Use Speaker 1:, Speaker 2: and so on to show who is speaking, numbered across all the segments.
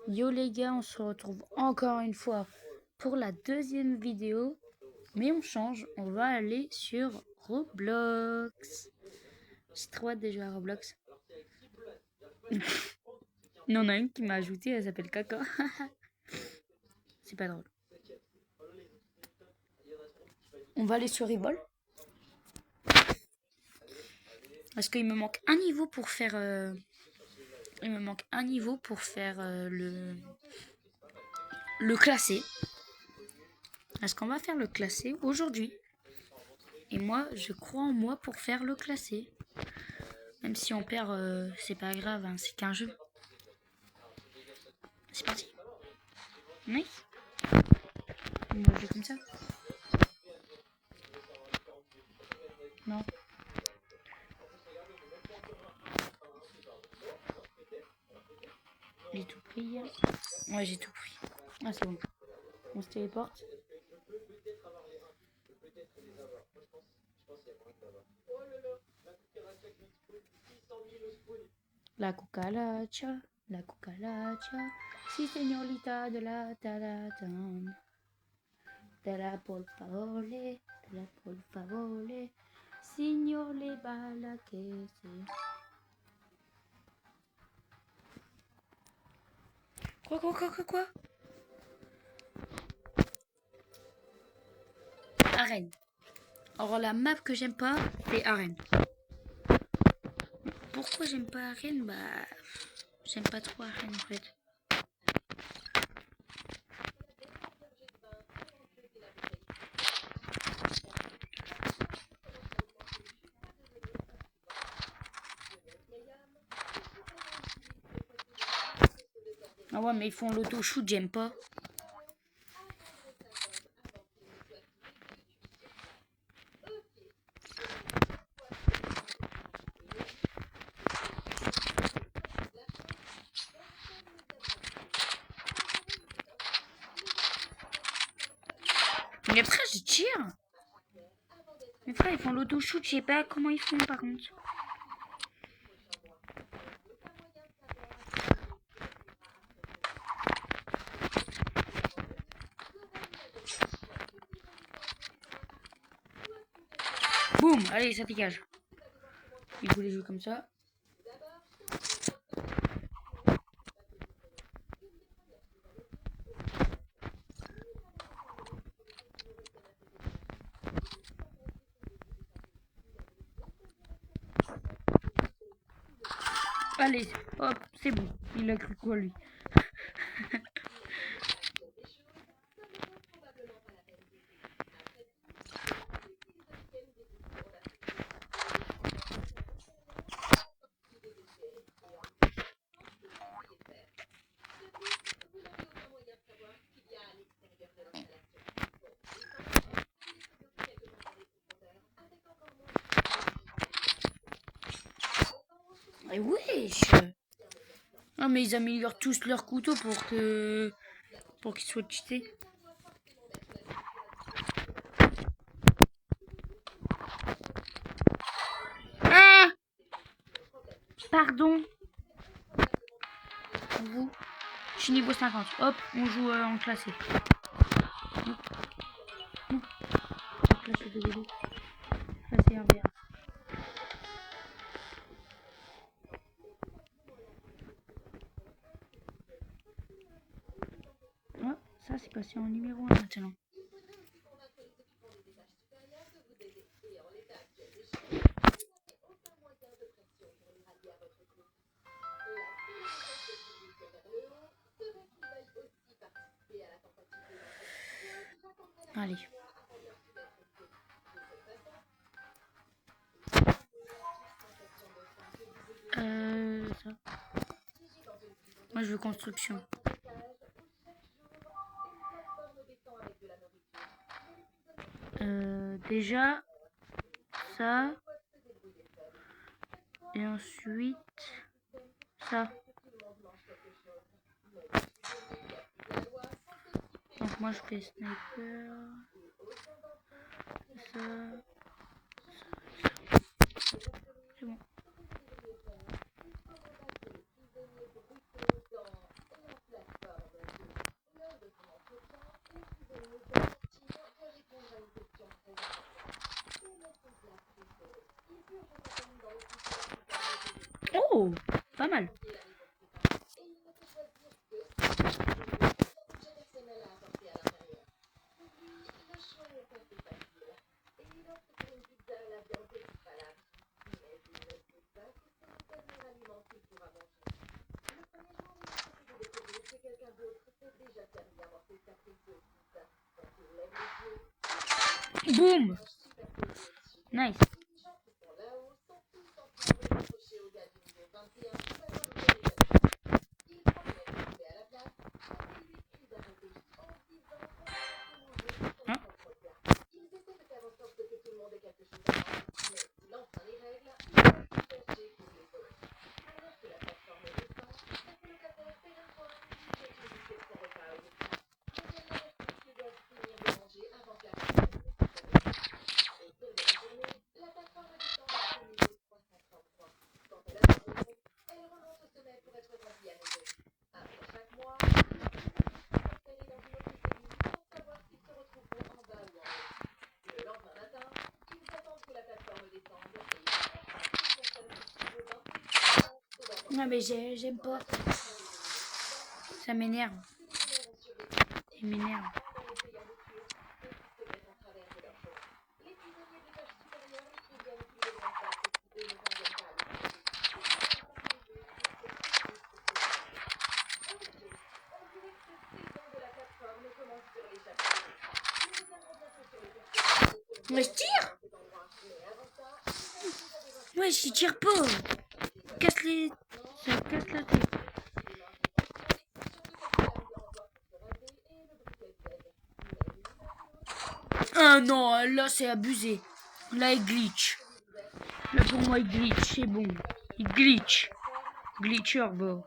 Speaker 1: Yo les gars, on se retrouve encore une fois pour la deuxième vidéo. Mais on change, on va aller sur Roblox. J'ai trop hâte de jouer à Roblox. Il y en a une qui m'a ajouté, elle s'appelle Kaka. C'est pas drôle. On va aller sur Ribol. Parce qu'il me manque un niveau pour faire... le classé. Est-ce qu'on va faire le classé aujourd'hui? Et moi, je crois en moi pour faire le classé. Même si on perd, c'est pas grave, hein, c'est qu'un jeu. C'est parti. Nice. On va jouer comme ça. Non. J'ai tout pris. Ouais, j'ai tout pris. Ah, c'est bon. On se téléporte. La cucaracha, la cucaracha. Si señorita de la taratán. De la por favor, de la por favor. Signor le bala que c'est. Quoi? Arène. Alors la map que j'aime pas, c'est Arène. Pourquoi j'aime pas Arène? Bah, j'aime pas trop Arène en fait. Ah ouais, mais ils font l'auto-shoot, j'aime pas. Mais frère, je tire. Mais frère, ils font l'auto-shoot, je sais pas comment ils font par contre. Boum, allez, ça dégage. Ils voulaient jouer comme ça. Allez, hop, c'est bon. Il a cru quoi lui? Et wesh! Ah mais ils améliorent tous leur couteau pour qu'ils soient cheatés. Ah! Pardon. Vous. Je suis niveau 50. Hop, on joue en classé. Classé de vélo. Classé RVA. Oh, ça c'est passé en numéro 1 maintenant. Allez. Ça. Moi je veux construction. Déjà ça. Et ensuite ça. Donc moi je fais sniper. Ça. C'est bon. Oh, pas mal. Boum. Nice. Hein? Non mais j'aime pas. Ça m'énerve. Il m'énerve. Mais je tire. Ouais, je tire pas. Casse les... Ça casse la tête. Ah non, là c'est abusé. Là il glitch. Là pour moi il glitch, c'est bon. Il glitch. Glitcher, bro.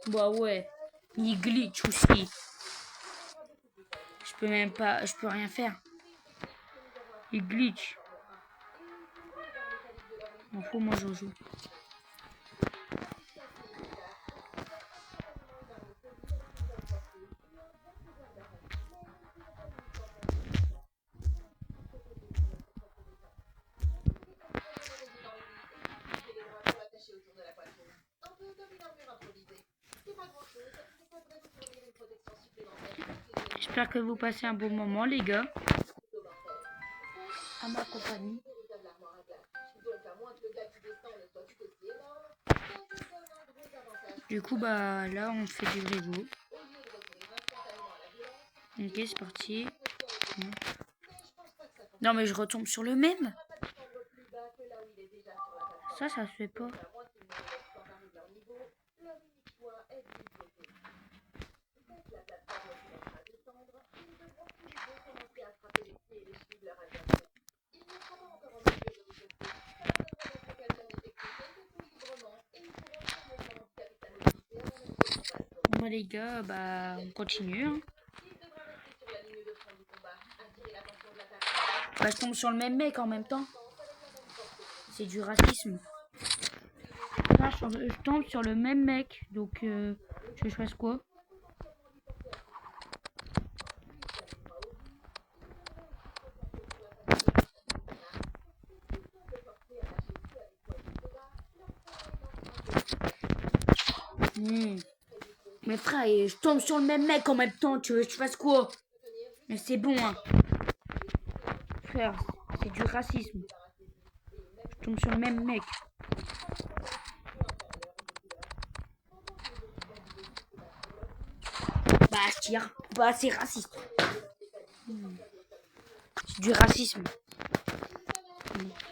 Speaker 1: Bah ouais, il glitch aussi. Je peux même pas, je peux rien faire. Il glitch. M'en fous, moi j'en joue. J'espère que vous passez un bon moment, les gars. À ma compagnie. Du coup, bah là, on fait du Lego. Ok, c'est parti. Non, mais je retombe sur le même. Ça se fait pas. Bon, les gars, bah on continue. Hein. Bah, je tombe sur le même mec en même temps. C'est du racisme. Là, je tombe sur le même mec. Donc, je choisis quoi? Mais frère, je tombe sur le même mec en même temps. Tu veux que je fasse quoi? Mais c'est bon, hein. Frère, c'est du racisme. Je tombe sur le même mec. Bah, je tire. Bah, c'est raciste. C'est du racisme.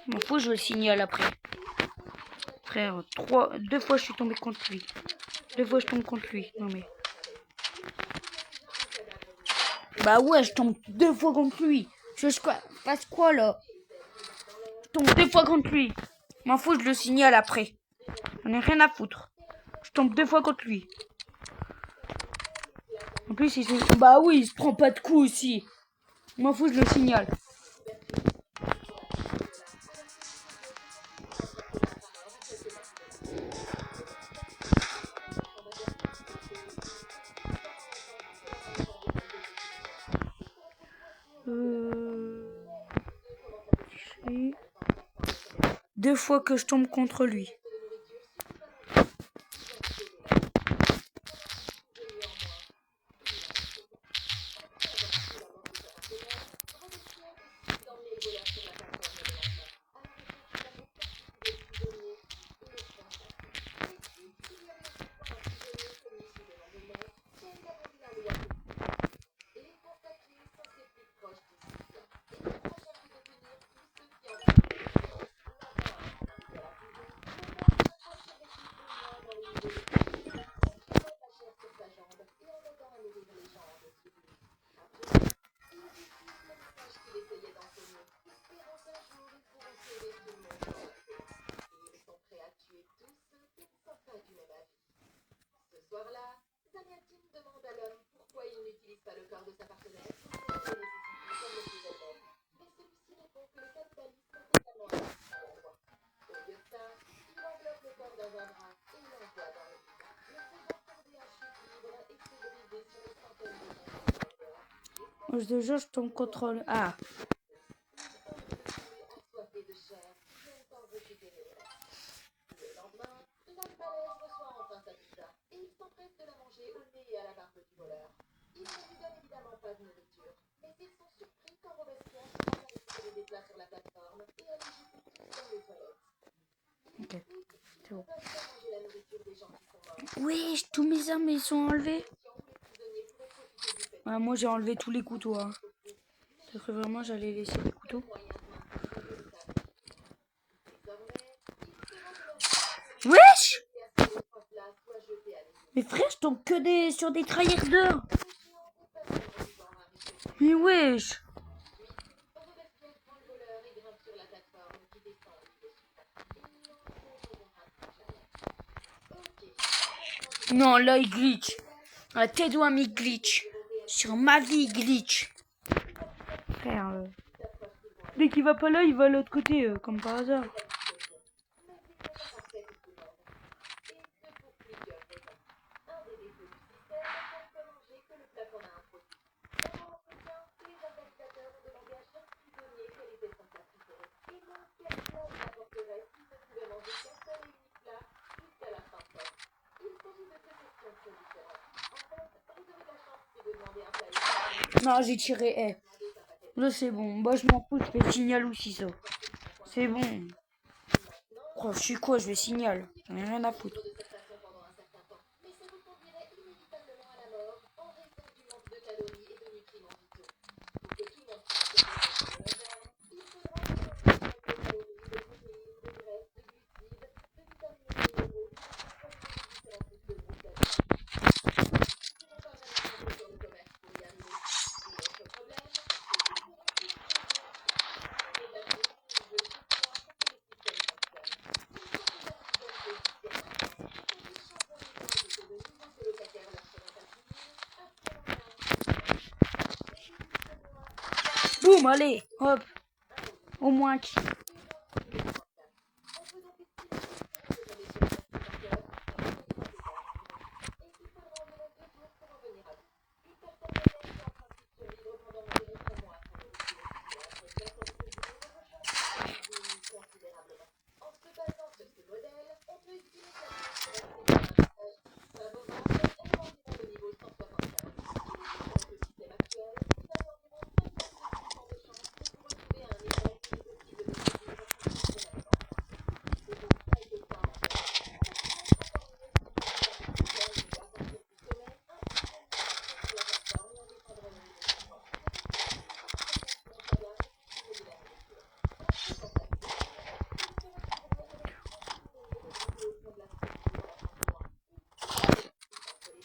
Speaker 1: M'en fous, je le signale après. Frère, 2 fois je suis tombé contre lui. 2 fois je tombe contre lui. Non mais. Bah ouais, je tombe 2 fois contre lui. Je fasse quoi là? Je tombe 2 fois contre lui. M'en fous, je le signale après. J'en ai rien à foutre. Je tombe 2 fois contre lui. En plus, bah oui, il se prend pas de coups aussi. M'en fous, je le signale. 2 fois que je tombe contre lui. Je te jure, je tombe contre le... Ah. Ok, c'est bon. Oui, tous mes armes ils sont enlevés. Ouais, moi j'ai enlevé tous les couteaux. Hein. J'ai cru vraiment j'allais laisser les couteaux. Wesh! Mais frère, je tombe que sur des tryharders. Mais wesh! Non, là il glitch. La tête doigt mi glitch. Sur ma vie il glitch. Frère, dès qu'il va pas là, il va à l'autre côté, comme par hasard. Non, j'ai tiré. Là, c'est bon. Moi, je m'en fous. Je fais signal aussi, ça. C'est bon. Oh, je suis quoi? Je vais signal. J'en ai rien à foutre. Boum, allez, hop. Au moins qui.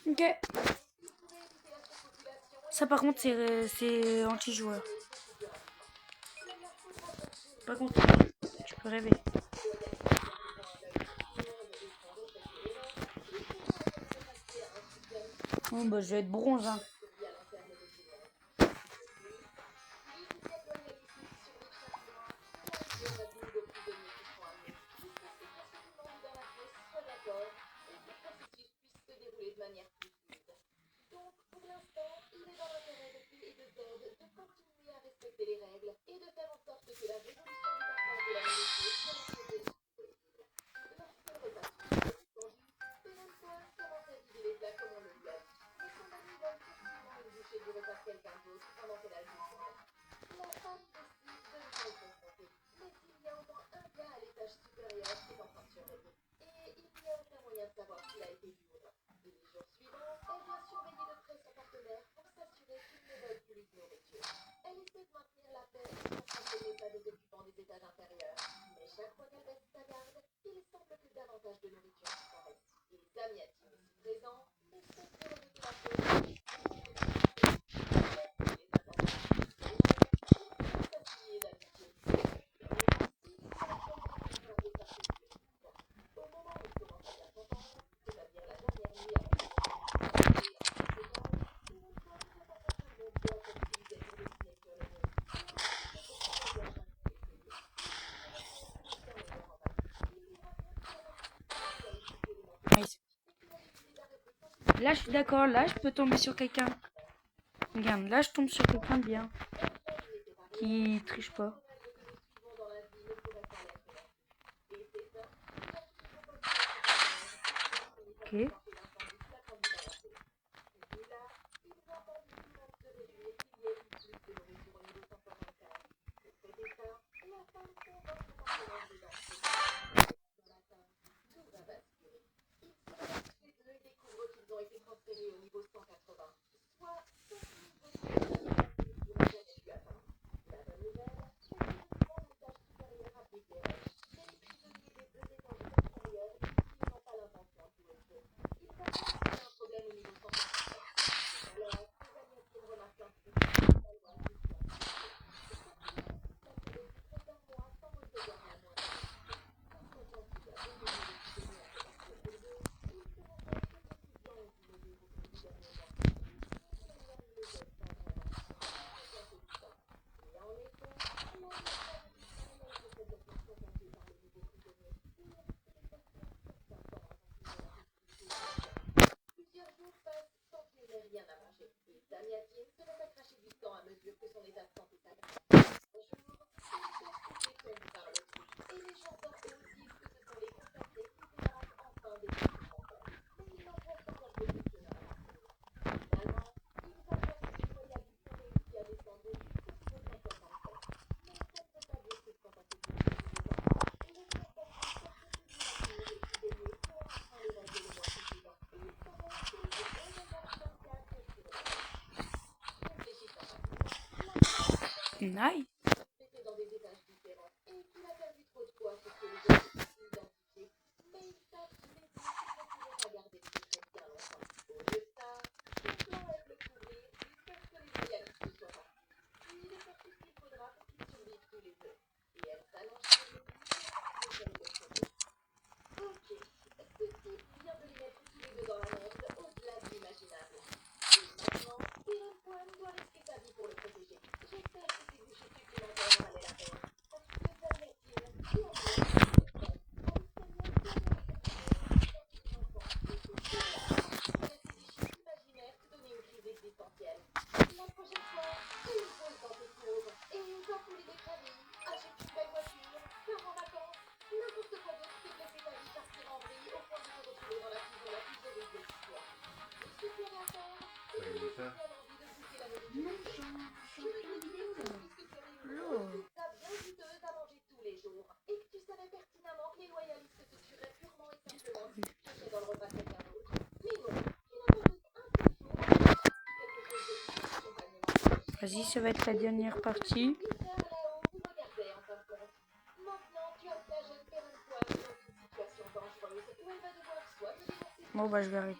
Speaker 1: Ok. Ça par contre c'est anti-joueur. Par contre, tu peux rêver. Bon bah je vais être bronze hein. Nice. Là, je suis d'accord. Là, je peux tomber sur quelqu'un. Regarde, là, je tombe sur quelqu'un de bien. Qui triche pas. Ok. Nice. Vas-y, ça va être la dernière partie. Bon, bah, je vais arrêter.